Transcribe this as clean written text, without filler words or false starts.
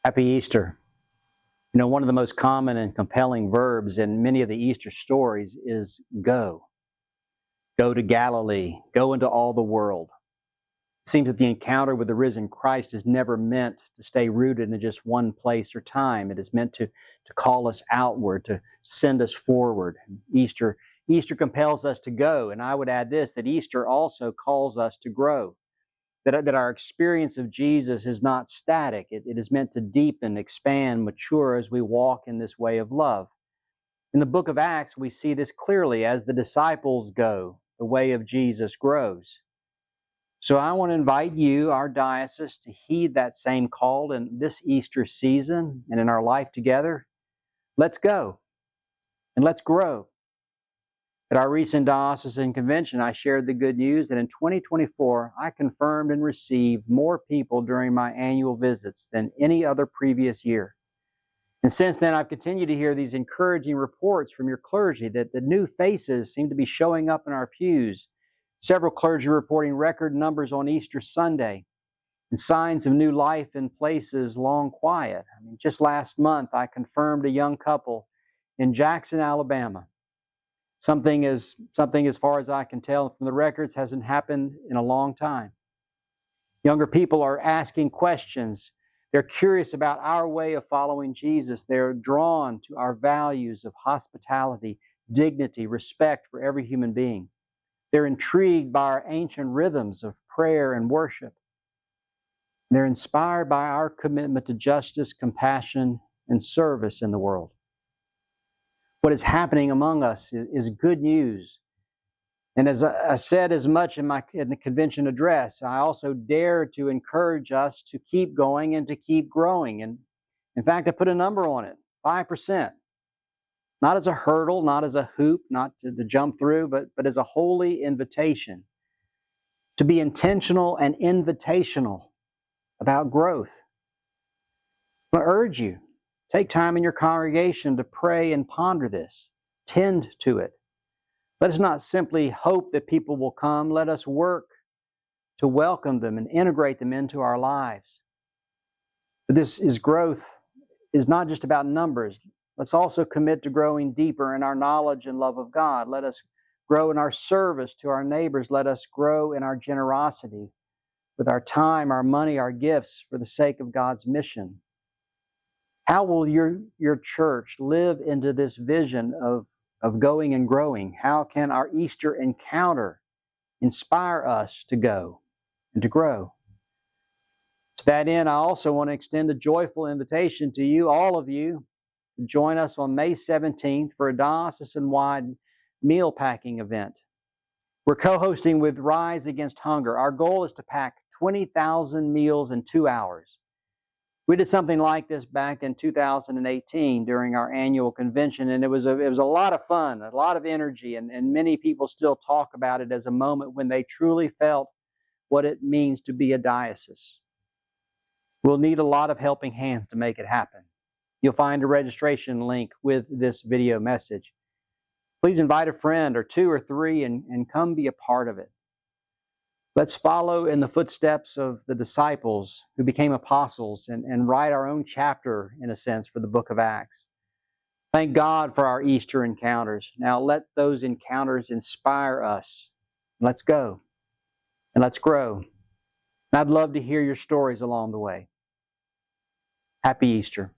Happy Easter. You know, one of the most common and compelling verbs in many of the Easter stories is go. Go to Galilee. Go into all the world. It seems that the encounter with the risen Christ is never meant to stay rooted in just one place or time. It is meant to call us outward, to send us forward. Easter compels us to go, and I would add this, that Easter also calls us to grow. That our experience of Jesus is not static. It is meant to deepen, expand, mature as we walk in this way of love. In the book of Acts, we see this clearly. As the disciples go, the way of Jesus grows. So I want to invite you, our diocese, to heed that same call in this Easter season and in our life together. Let's go and let's grow. At our recent diocesan convention, I shared the good news that in 2024, I confirmed and received more people during my annual visits than any other previous year. And since then, I've continued to hear these encouraging reports from your clergy that the new faces seem to be showing up in our pews. Several clergy reporting record numbers on Easter Sunday and signs of new life in places long quiet. Just last month, I confirmed a young couple in Jackson, Alabama. Something as far as I can tell from the records hasn't happened in a long time. Younger people are asking questions. They're curious about our way of following Jesus. They're drawn to our values of hospitality, dignity, respect for every human being. They're intrigued by our ancient rhythms of prayer and worship. They're inspired by our commitment to justice, compassion, and service in the world. What is happening among us is good news. And as I said as much in the convention address, I also dare to encourage us to keep going and to keep growing. And in fact, I put a number on it, 5%. Not as a hurdle, not as a hoop, not to jump through, but as a holy invitation to be intentional and invitational about growth. I urge you, take time in your congregation to pray and ponder this. Tend to it. Let us not simply hope that people will come. Let us work to welcome them and integrate them into our lives. But growth is not just about numbers. Let's also commit to growing deeper in our knowledge and love of God. Let us grow in our service to our neighbors. Let us grow in our generosity with our time, our money, our gifts for the sake of God's mission. How will your church live into this vision of going and growing? How can our Easter encounter inspire us to go and to grow? To that end, I also want to extend a joyful invitation to you, all of you, to join us on May 17th for a diocesan-wide meal packing event. We're co-hosting with Rise Against Hunger. Our goal is to pack 20,000 meals in 2 hours. We did something like this back in 2018 during our annual convention, and it was a lot of fun, a lot of energy, and many people still talk about it as a moment when they truly felt what it means to be a diocese. We'll need a lot of helping hands to make it happen. You'll find a registration link with this video message. Please invite a friend or 2 or 3 and come be a part of it. Let's follow in the footsteps of the disciples who became apostles and write our own chapter, in a sense, for the book of Acts. Thank God for our Easter encounters. Now let those encounters inspire us. Let's go and let's grow. And I'd love to hear your stories along the way. Happy Easter.